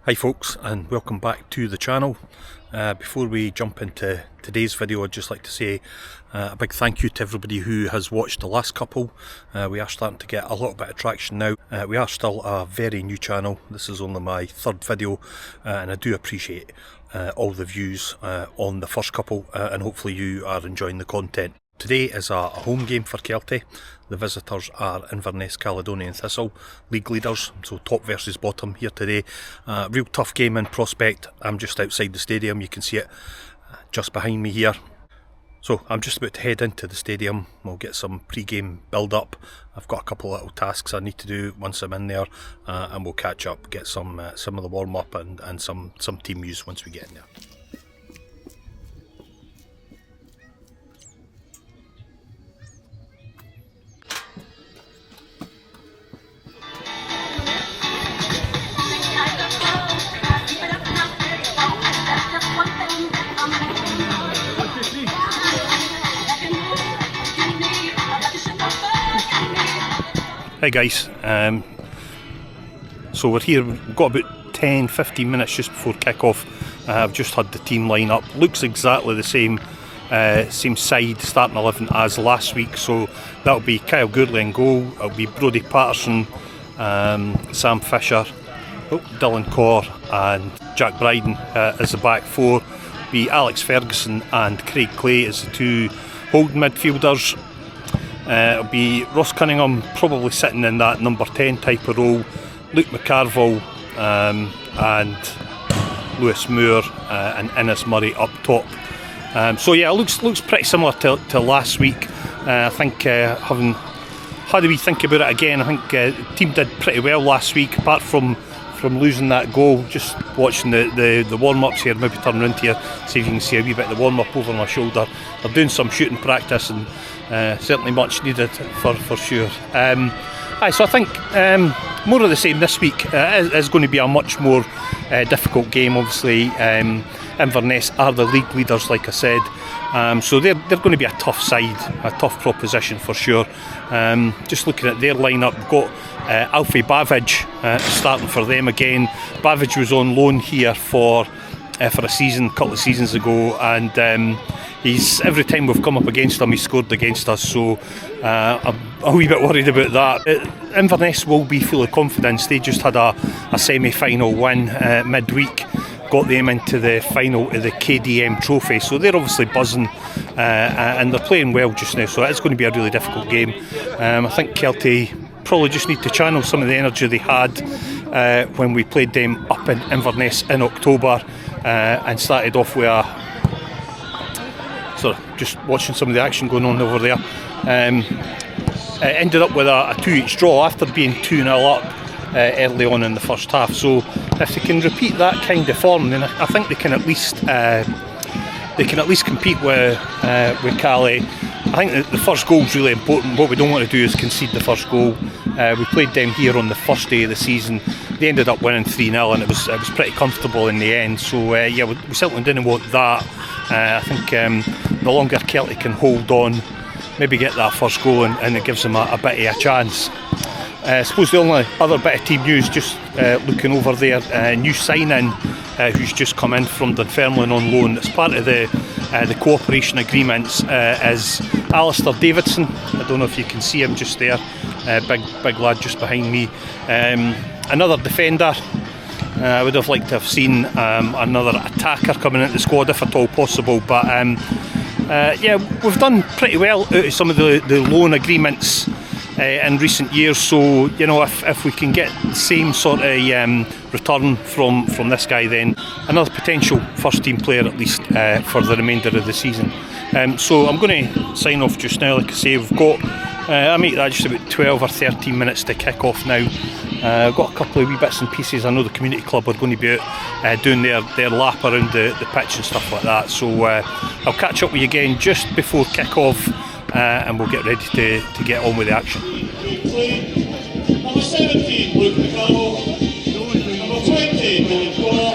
Hi folks, and welcome back to the channel. Before we jump into today's video, I'd just like to say a big thank you to everybody who has watched the last couple. We are starting to get a little bit of traction now. We are still a very new channel. This is only my third video, and I do appreciate all the views on the first couple, and hopefully you are enjoying the content. Today is a home game for Kelty. The visitors are Inverness, Caledonian, Thistle, league leaders, so top versus bottom here today. Real tough game in prospect. I'm just outside the stadium, you can see it just behind me here. So I'm just about to head into the stadium. We'll get some pre-game build-up. I've got a couple of little tasks I need to do once I'm in there, and we'll catch up, get some of the warm-up and some team news once we get in there. Hi guys, so we're here, we've got about 10-15 minutes just before kick-off. I've just had the team line up. Looks exactly the same side starting 11 as last week, so that'll be Kyle Gourley in goal, it'll be Brodie Patterson, Sam Fisher, Dylan Corr and Jack Bryden as the back four, be Alex Ferguson and Craig Clay as the two holding midfielders. It'll be Ross Cunningham probably sitting in that number 10 type of role, Luke McCarville and Lewis Moore and Innes Murray up top. So yeah, it looks pretty similar to last week. I think having had a wee think about it again, I think the team did pretty well last week, apart from losing that goal. Just watching the warm-ups here, maybe turn around here, see if you can see a wee bit of the warm-up over my shoulder. They're doing some shooting practice and certainly much needed for sure. So I think more of the same this week. Is going to be a much more difficult game. Obviously, Inverness are the league leaders, like I said, so they're going to be a tough side, a tough proposition for sure. Just looking at their lineup, we've got Alfie Bavidge starting for them again. Bavidge was on loan here for a season, a couple of seasons ago, and he's every time we've come up against him, he's scored against us, so I'm a wee bit worried about that. Inverness will be full of confidence. They just had a semi-final win midweek, got them into the final of the KDM trophy, so they're obviously buzzing, and they're playing well just now, so it's going to be a really difficult game. I think Kelty probably just need to channel some of the energy they had when we played them up in Inverness in October, and started off with just watching some of the action going on over there. Ended up with a 2-2 draw after being 2-0 up early on in the first half. So if they can repeat that kind of form, then I think they can at least compete with Calais. I think that the first goal is really important. What we don't want to do is concede the first goal. We played them here on the first day of the season. They ended up winning 3-0, and it was pretty comfortable in the end. So yeah, we certainly didn't want that. I think the longer Kelty can hold on, maybe get that first goal, and it gives them a bit of a chance. I suppose the only other bit of team news, just looking over there, new sign-in who's just come in from Dunfermline on loan. As part of the cooperation agreements is Alistair Davidson. I don't know if you can see him just there, big lad just behind me. Another defender. I would have liked to have seen another attacker coming into the squad if at all possible, but yeah, we've done pretty well out of some of the loan agreements in recent years, so you know, if we can get the same sort of return from this guy, then another potential first team player at least for the remainder of the season. So I'm going to sign off just now. Like I say, we've got I make that just about 12 or 13 minutes to kick off now. I've got a couple of wee bits and pieces. I know the community club are going to be out doing their lap around the pitch and stuff like that, so I'll catch up with you again just before kick off, and we'll get ready to get on with the action. Number 17, Luke McConnell. Number 20, Dylan Corr.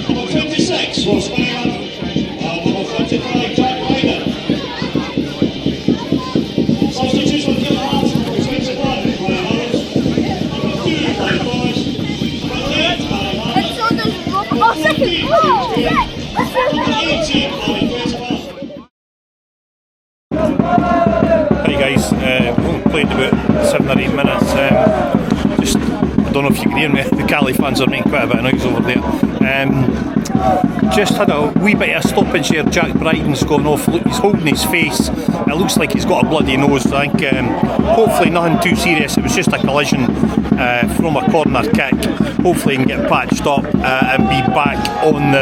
Number 26, Ross Cunningham. Number 35, Jack Bryden. Substitutes for Gil Hart. Number 21, Brian Harris. Number 2, Brian Boyce. Number 8, Brian Harris. Hi guys, we've only played about 7 or 8 minutes. I don't know if you can hear me, the Cali fans are making quite a bit of noise over there. Just had a wee bit of a stoppage here. Jack Bryden's gone off, look, he's holding his face, it looks like he's got a bloody nose. I think hopefully nothing too serious, it was just a collision from a corner kick. Hopefully he can get patched up and be back on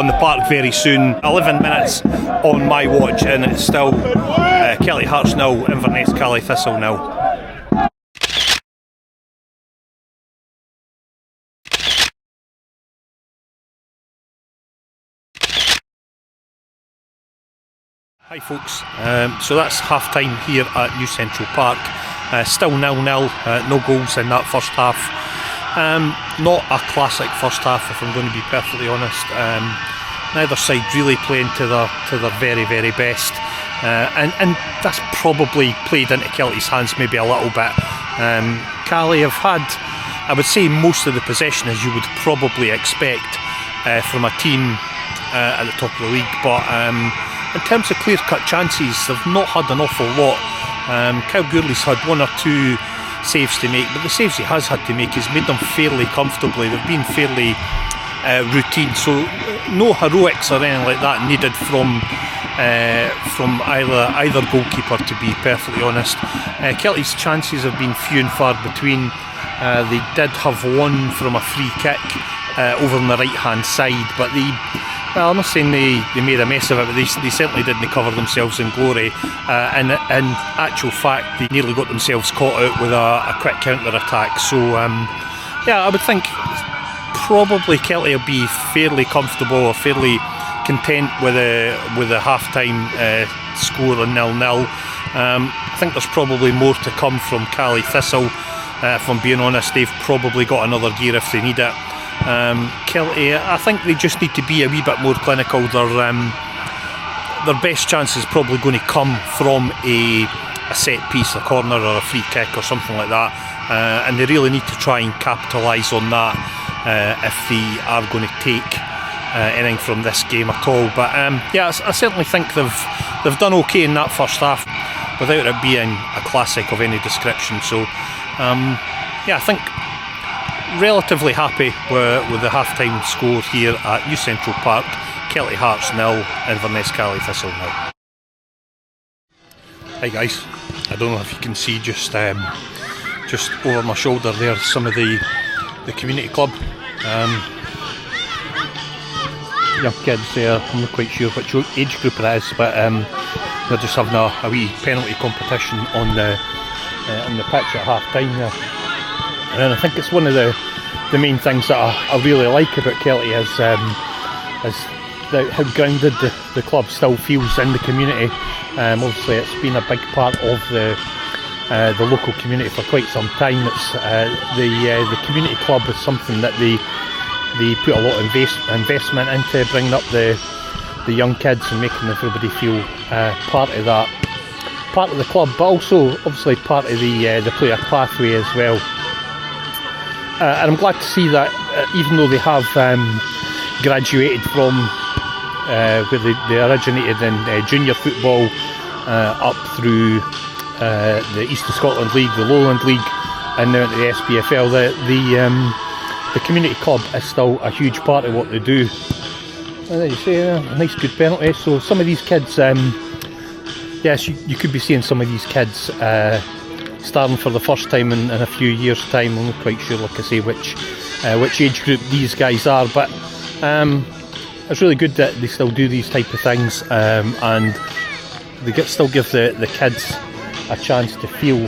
the park very soon. 11 minutes on my watch and it's still Kelty Hearts 0, Inverness Thistle 0. Hi folks, so that's half time here at New Central Park. Still 0-0, no goals in that first half. Not a classic first half if I'm going to be perfectly honest. Neither side really playing to their very, very best. And that's probably played into Kelty's hands maybe a little bit. Cali have had, I would say, most of the possession as you would probably expect from a team at the top of the league, but in terms of clear-cut chances, they've not had an awful lot. Kyle Gourley's had 1 or 2 saves to make, but the saves he has had to make has made them fairly comfortably. They've been fairly routine, so no heroics or anything like that needed from either goalkeeper, to be perfectly honest. Kelty's chances have been few and far between. They did have one from a free kick over on the right hand side, but well, I'm not saying they made a mess of it, but they certainly didn't cover themselves in glory. And in actual fact, they nearly got themselves caught out with a quick counter-attack. So, yeah, I would think probably Kelty will be fairly comfortable or fairly content with a half-time score of 0-0. I think there's probably more to come from Thistle. If I'm being honest, they've probably got another gear if they need it. Kelty, I think they just need to be a wee bit more clinical. Their best chance is probably going to come from a set piece, a corner or a free kick or something like that, and they really need to try and capitalise on that if they are going to take anything from this game at all. But yeah, I certainly think they've done okay in that first half without it being a classic of any description. So yeah, I think relatively happy with the half-time score here at New Central Park. Kelty Hearts 0, Inverness Thistle 0. Hi guys, I don't know if you can see just over my shoulder there some of the community club. Young kids there, I'm not quite sure which age group it is, but they're just having a wee penalty competition on the pitch at half-time there. And I think it's one of the main things that I really like about Kelty is how grounded the club still feels in the community. Obviously, it's been a big part of the local community for quite some time. It's the community club is something that they put a lot of investment into bringing up the young kids and making everybody feel part of the club, but also obviously part of the player pathway as well. And I'm glad to see that even though they have graduated from where they originated in junior football up through the East of Scotland League, the Lowland League, and now into the SPFL, the community club is still a huge part of what they do. And there you see, a nice good penalty. So some of these kids, yes, you could be seeing some of these kids starting for the first time in a few years' time. I'm not quite sure, like I say, which age group these guys are, but it's really good that they still do these type of things, and they still give the kids a chance to feel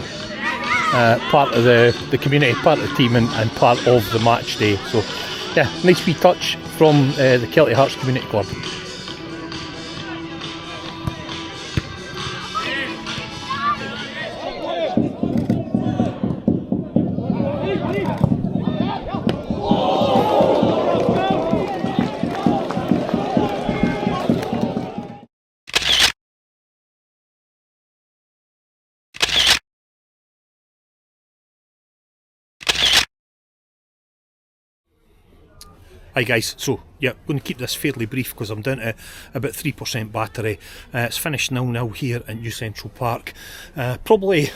part of the community, part of the team, and part of the match day. So yeah, nice wee touch from the Kelty Hearts Community Club. Hi guys, so yeah, I'm going to keep this fairly brief because I'm down to about 3% battery. It's finished 0-0 here at New Central Park. Probably,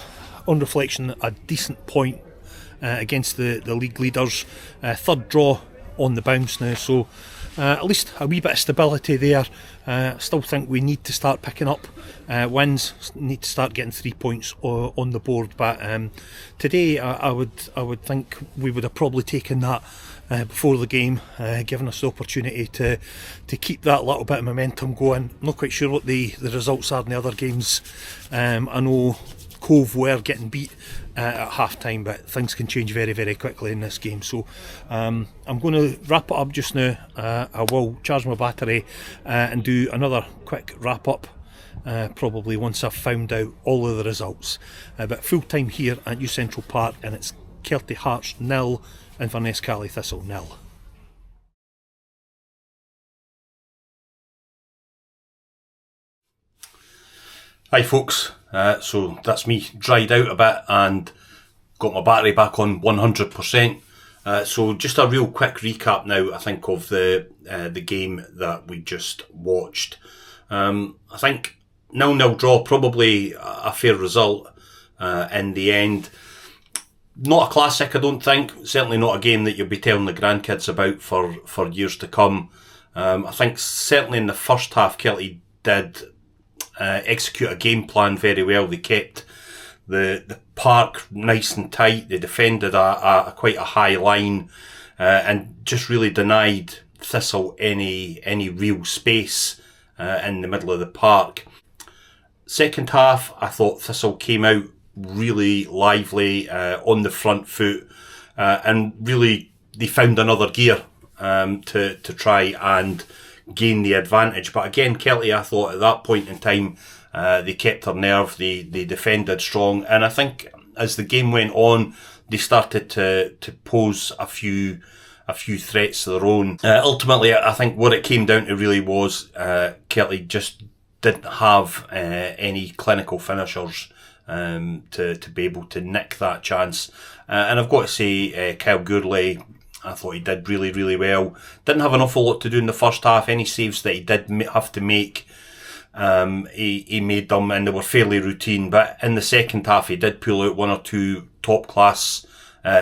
on reflection, a decent point against the league leaders. Third draw on the bounce now, so at least a wee bit of stability there. Still think we need to start picking up wins, need to start getting 3 points on the board, but today I would think we would have probably taken that before the game, giving us the opportunity to keep that little bit of momentum going. I'm not quite sure what the results are in the other games. I know Cove were getting beat at half time, but things can change very, very quickly in this game. So I'm going to wrap it up just now. I will charge my battery and do another quick wrap up probably once I've found out all of the results. But full time here at New Central Park, and it's Kelty Hearts 0, Inverness Thistle 0. Hi folks, so that's me dried out a bit and got my battery back on 100%. So just a real quick recap now, I think, of the game that we just watched. I think 0-0 draw, probably a fair result in the end. Not a classic, I don't think. Certainly not a game that you'll be telling the grandkids about for years to come. I think certainly in the first half, Kelty did execute a game plan very well. They kept the park nice and tight. They defended quite a high line and just really denied Thistle any real space in the middle of the park. Second half, I thought Thistle came out really lively, on the front foot, and really they found another gear to try and gain the advantage. But again, Kelty, I thought at that point in time, they kept their nerve, they defended strong, and I think as the game went on, they started to pose a few threats of their own. Ultimately, I think what it came down to really was Kelty just didn't have any clinical finishers to be able to nick that chance. And I've got to say, Kyle Gourlay, I thought he did really, really well. Didn't have an awful lot to do in the first half. Any saves that he did have to make, he made them, and they were fairly routine. But in the second half, he did pull out one or two top-class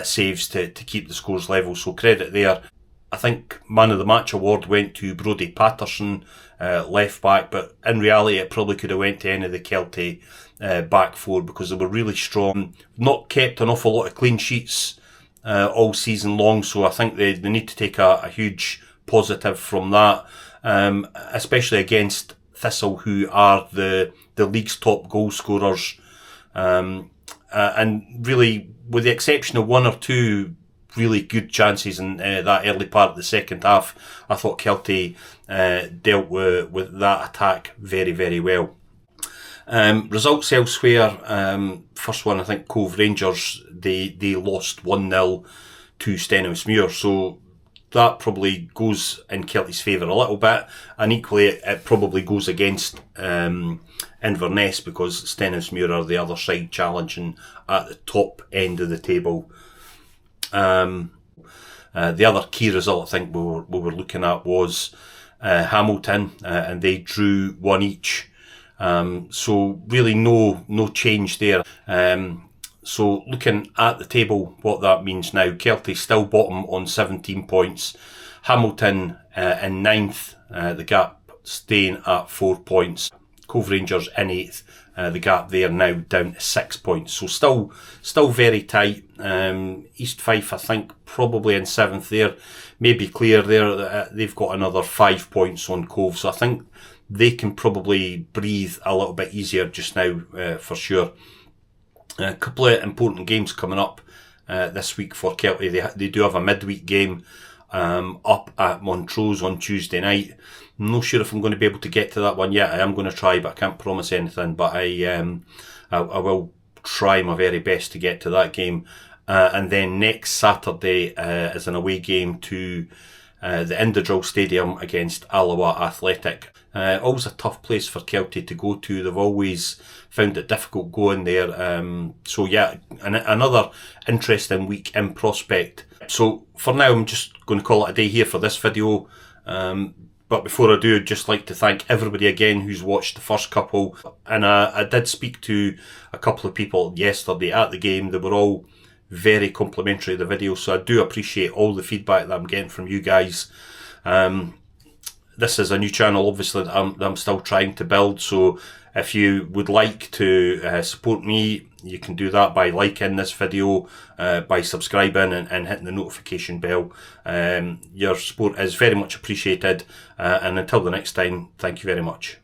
saves to keep the scores level. So credit there. I think Man of the Match award went to Brodie Patterson, left back, but in reality it probably could have went to any of the Kelty back four, because they were really strong. Not kept an awful lot of clean sheets all season long, so I think they need to take a huge positive from that, especially against Thistle, who are the league's top goal scorers, and really, with the exception of one or two really good chances in that early part of the second half, I thought Kelty dealt with that attack very, very well. Results elsewhere, first one, I think Cove Rangers, they lost 1-0 to Stenhousemuir, so that probably goes in Kelty's favour a little bit, and equally it probably goes against Inverness, because Stenhousemuir are the other side challenging at the top end of the table. The other key result I think we were looking at was Hamilton, and they drew 1 each. So really no change there. So looking at the table, what that means now, Kelty still bottom on 17 points. Hamilton in 9th, the gap staying at 4 points. Cove Rangers in 8th, the gap there now down to 6 points. So still very tight. East Fife, I think, probably in 7th there. Maybe clear there. They've got another 5 points on Cove. So I think they can probably breathe a little bit easier just now, for sure. A couple of important games coming up this week for Kelty. They do have a midweek game up at Montrose on Tuesday night. I'm not sure if I'm going to be able to get to that one yet. I am going to try, but I can't promise anything. But I will try my very best to get to that game. And then next Saturday is an away game to the Indodrill Stadium against Alloa Athletic. Always a tough place for Kelty to go to. They've always found it difficult going there. So yeah, another interesting week in prospect So for now, I'm just going to call it a day here for this video. But before I do, I'd just like to thank everybody again who's watched the first couple. And I did speak to a couple of people yesterday at the game. They were all very complimentary of the video, so I do appreciate all the feedback that I'm getting from you guys. This is a new channel, obviously, that I'm still trying to build, so if you would like to support me, you can do that by liking this video, by subscribing and hitting the notification bell. Your support is very much appreciated, and until the next time, thank you very much.